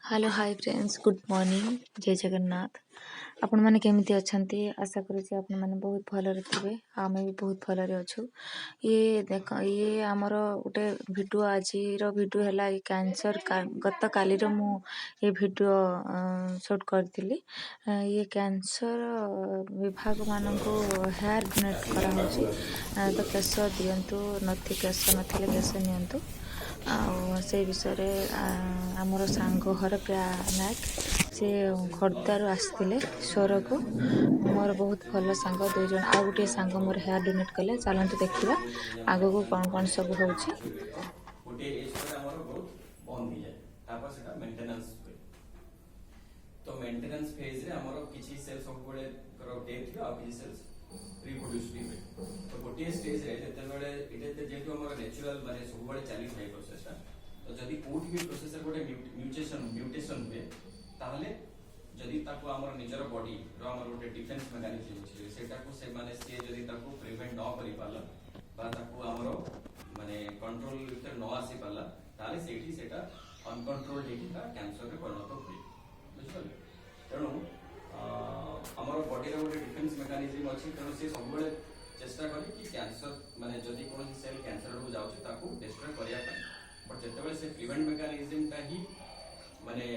hello hi friends good morning जय जगन्नाथ आपण माने केमिति अछंती आशा करूची आपण माने बहुत भलरे थिबे आमे भी बहुत भलरे अछु ये देख ये हमरो उटे वीडियो आजी रो वीडियो हला ये कैंसर गत काली रो मु ये वीडियो शूट करथिली ये कैंसर विभाग मानको हेयर डोनेट करा होची तो केस दियंतु नथि केस नथिले केस नियंतु से विषय आमर सांग हरप्रिया नायक से खर्दारू आसते स्वर को मोर बहुत भल सांग दुई जन आ गोटे सांग मोर हेयर डोनेट कले चलते देखा आग को कौन कौन सब हो मेंटेनेंस फेज रे हमरो किछि सेल सब बळे डेथ आ किछि सेल्स रिप्रोड्यूस भी हुए तो गोटे स्टेज रे जते बेले इते जेतु हमर नेचुरल माने सब बळे चली थाई प्रोसेस तो जदी कोठी भी प्रोसेसर गोटे म्यूटेशन हुए ताहले जदी ताको हमर निजर बॉडी रो हमर गोटे डिफेंस मैकेनिज्म अछि सेटा को से माने से जदी ताको प्रिवेंट न करि पाला बा ताको हमर माने कंट्रोल भीतर न आसी पाला ताले सेठी सेटा अनकंट्रोल हेकी ता कैंसर रे परिणत हुए बुझल तेणु आमर बॉडी रे गोटे डिफेंस मैकेनिज्म अछि तेणु से सब बेले चेष्टा करे कि कैंसर माने जदी कोन सेल कैंसर रो जाउछि ताको डिस्ट्रॉय करिया पय बट जते बेले से प्रिवेंट मैकेनिज्म ता ही माने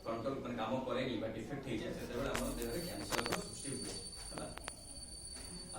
कंट्रोल माने काम करेनी बा डिफेक्ट हे जाय सेते बेले हमर देह रे कैंसर रो सृष्टि हुए हला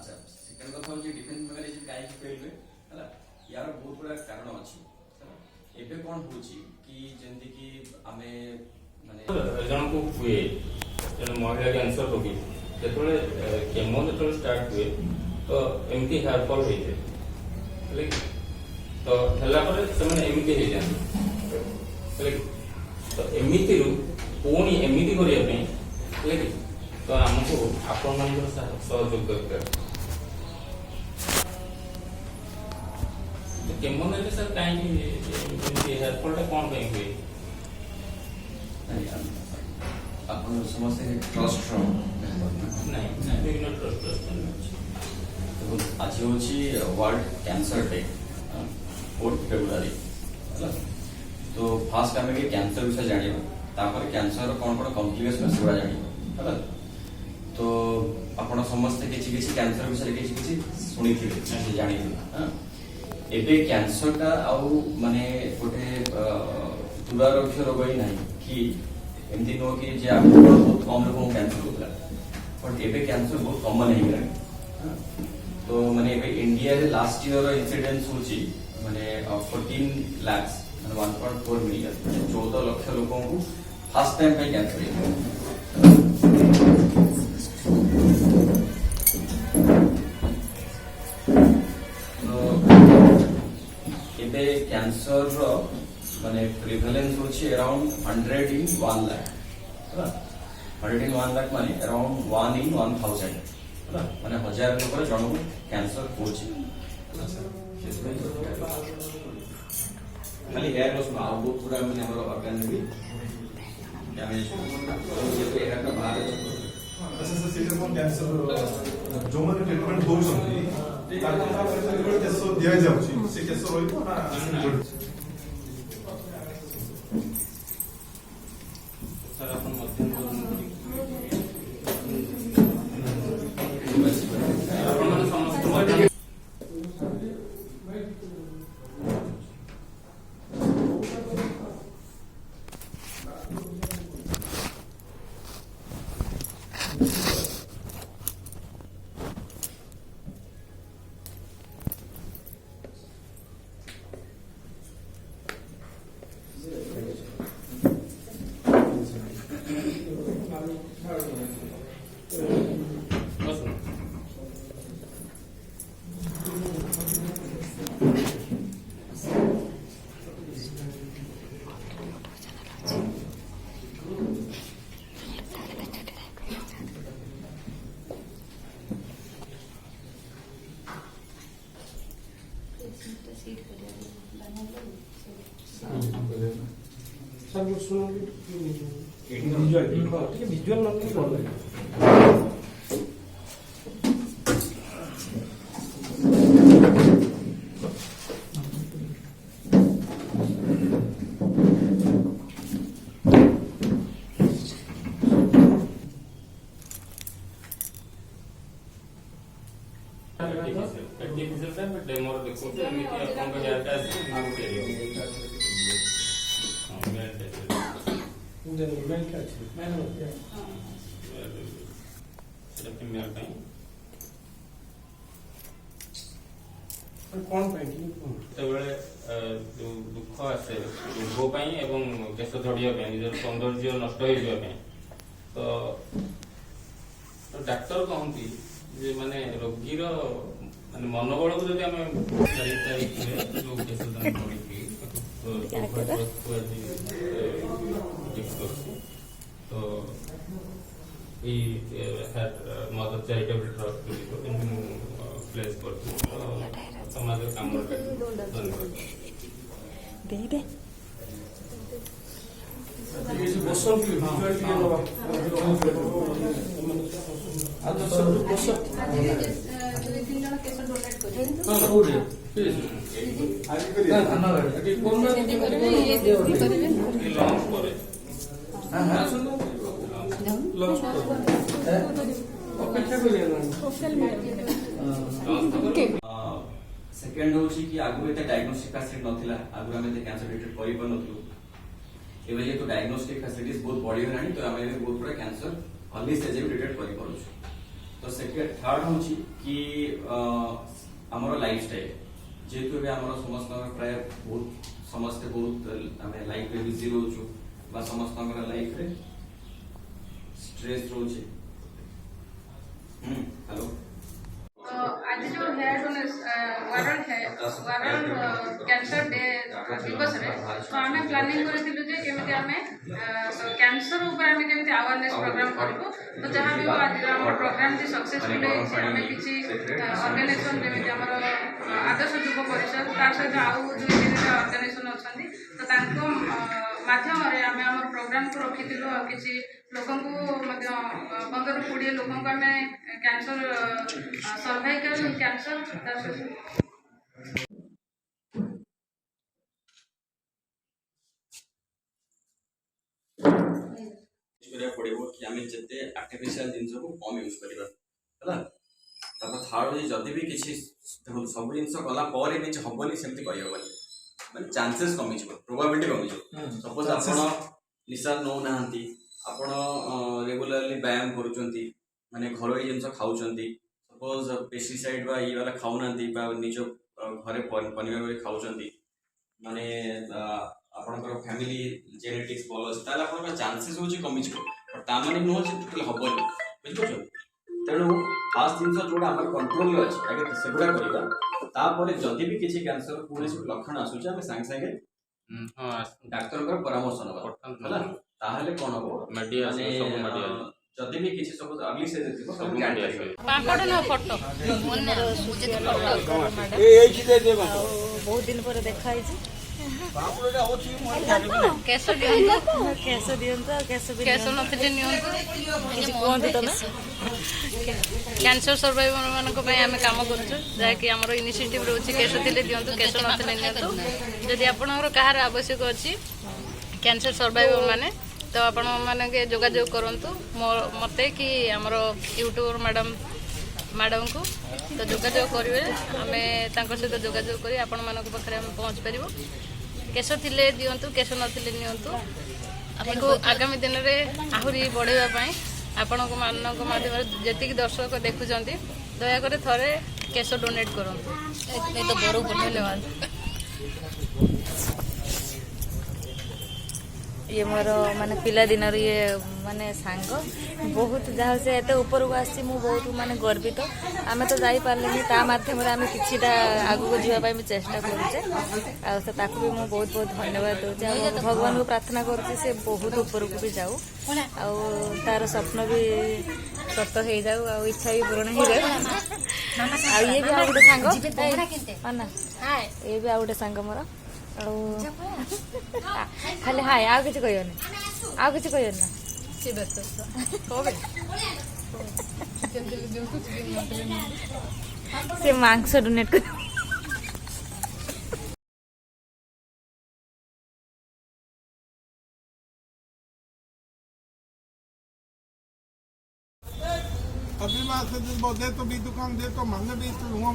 अच्छा सेकंड कथा होछि डिफेंस मैकेनिज्म काहे कि फेल हुए हला यार बहुत बड़ा कारण अछि एबे कोन होछि कि जेंति कि आमे माने जन को हुए जन महिला कैंसर रोगी जेतोले केमो जेतोले स्टार्ट हुए तो एमती हेयर फॉल होइते लेकिन तो हला पर से एमती हे जान लेकिन तो एमती रु कोनी एमती करिया पे लेकिन तो हमको आपण मन सहयोग दरकार केमो ने सर काई हेयर फॉल ता कोन पे हुए अपन समस्त ट्रस्ट नहीं ट्रस्ट आज होची वर्ल्ड कैंसर डे 4 फेब्रुआरी तो फास्ट आमे के कैंसर विषय जानिबा तापर कैंसर कोन कोन कॉम्प्लिकेशन सेबा जानिबा हला तो आपण समस्त किछि कैंसर विषय किछि सुनिथिबे जे जानिथिबे हां एबे कैंसर का आउ माने गोटे दुरारोग्य रोग ही नहीं कि एमती नो कि जे आप बहुत कम लोगों को कैंसर होता है बट एबे कैंसर बहुत कॉमन है गला तो माने एबे इंडिया रे लास्ट ईयर इंसिडेंस होची माने 14 लाख माने 1.4 मिलियन 14 लाख लोगों को फर्स्ट टाइम पे कैंसर एबे कैंसर रो माने प्रिवेलेंस होची around 100 in 1 lakh 100 in 1 lakh माने अराउंड 1 in 1000 माने 1000 लोग जन को कैंसर होची खाली हेयर लॉस ना बहुत पूरा माने हमर ऑर्गन भी डैमेज हो ये हेयर का बाहर अच्छा से कोन कैंसर जो माने ट्रीटमेंट हो सकी ताको केस दिया जाउची से केस रोइबो ना सर अपन मध्यम सर सुनो विजुअल नॉलेज कर मेल क्या अच्छी मेल ସେଟା ଫିମେଲ ପାଇଁ कौन पैकिंग ସେତେବେଳେ ଯୋଉ ଦୁଃଖ ଆସେ ରୋଗ ପାଇଁ ଏବଂ କେଶ ଝଡ଼ିବା ପାଇଁ ନିଜର ସୌନ୍ଦର୍ଯ୍ୟ ନଷ୍ଟ ହେଇଯିବା ପାଇଁ ତ ଡାକ୍ତର କହନ୍ତି ଯେ ମାନେ ରୋଗୀର ମାନେ ମନୋବଳକୁ ଯଦି ଆମେ ଯୋଉ କେଶ ଦାନ କରିକି ତ ଏଇ ମଦର ଚାରିଟେବଲ ଟ୍ରଷ୍ଟ ପ୍ଲେସ୍ କରୁଛୁ ସମାଜର କାମ ଧନ୍ୟବାଦ बसंत आज सब बसंत अपेक्षा सेकेंड होची कि आगु एते डायग्नोस्टिक फैसिलिटी नथिला आगु हमें एते कैंसर डिटेक्ट करि पर नथलु एबे जे तो डायग्नोस्टिक फैसिलिटीज बहुत बढ़ी गलानी तो हमें बहुत बड़ा कैंसर अर्ली स्टेज में डिटेक्ट करि परुछु तो सेकेंड थर्ड होची कि हमर लाइफस्टाइल जेतु बे हमर समस्त प्राय बहुत समस्त बहुत हमें लाइफ रे बिजी रहउछु बा समस्त हमर लाइफ रे स्ट्रेस रहउछि हेलो आज जो हेयर वर्ल्ड कैंसर डे दिवस रे तो आमे प्लानिंग करथिलु जे केमिति आमे कैंसर ऊपर आमे केमिति अवेयरनेस प्रोग्राम करबो तो जहां भी आज हमर प्रोग्राम जे सक्सेसफुल है आमे किछि ऑर्गेनाइजेशन जेमिति हमर आदर्श युव परिषद तार सहित आउ दुई तीन ऑर्गेनाइजेशन अछंती तो तांको माध्यम रे आमे हमर प्रोग्राम को रखिथिलु आ किछि लोकन को मध्य 15-20 लोकन को आमे कैंसर सर्वाइकल कैंसर पड़ो कि आम जिते आर्टिफिशियल जिन को कम यूज करवा थर्ड जदि भी किसी सब जिन कला भी हेनी सेमती कही माने चांसेस कमी प्रोबाबिलिटी कमी सपोज आप निशा नौ ना आपण रेगुलरली व्यायाम करुँच माने घर जिन खाऊँ सपोज पेस्टिसाइड बा ये वाला खाऊ ना निज घरे पनीपरिया खाऊँ माने आपणकर फैमिली जेनेटिक्स भल अच्छे ताले चांसेस हो कमी ताने नुह टोटल हेनी बुझिपार तेणु फास्ट जिन जोड़ा आम कंट्रोल अच्छे आगे सेगुड़ा करवा जदि भी किसी कैंसर कौन लक्षण आसूँ आम सागे सागे डाक्तर परामर्श ना ताहले कौन हम जदि भी किसी सब अर्ली स्टेज बहुत दिन पर देखा केस दियंतु केस दियंतु केस नथिले नियंतु कैंसर सर्वाइवर मानक आम काम करूँ जहाँकि आम इनिशिएटिव रोचे केस थिले दियंतु केस नथिले नियंतु जदि आपणकर कहार आवश्यक अच्छी कैंसर सर्वाइवर माने तो आपण माने जोगाजोग करंतु मते कि आमर यूट्यूबर मैडम को तो जोगाजोग करेंगे आम सहित जोगाजोग कर आपण मानक पाखे आम पहुँच पार केस थिले दियंतु केस नथिले नियंतु आपको आगामी दिन में आहरी बढ़ावाई आपण माध्यम जी दर्शक देखुं दयाकोर थे केस डोनेट करूँ तो बड़ धन्यवाद ये मोर माने पिला दिन ये माने सांग बहुत जहाँ से एत ऊपर को आसी मु बहुत माने गर्वित आमे तो जाई पारलेनी ता माध्यम रे आमे किछिटा आगु को जीवा पाई चेष्टा करूचे आ से ताकू भी मु बहुत बहुत धन्यवाद दोचे आ भगवान को प्रार्थना करूची से बहुत ऊपर को भी जाऊ आ तार स्वप्न भी सत हो जाऊ आ इच्छा भी पूर्ण हो जाऊ आ ये भी आ गोटे सांग ना ये भी आ गोटे सांग मोर खाली हाय आ किसी कहनी आ किसी कहनी ना से मांस डोनेट कर अभी बात दे तो भी दुकान दे तो महंगे भी तो लूंगा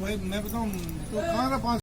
भाई मैं बताऊँ तो कहाँ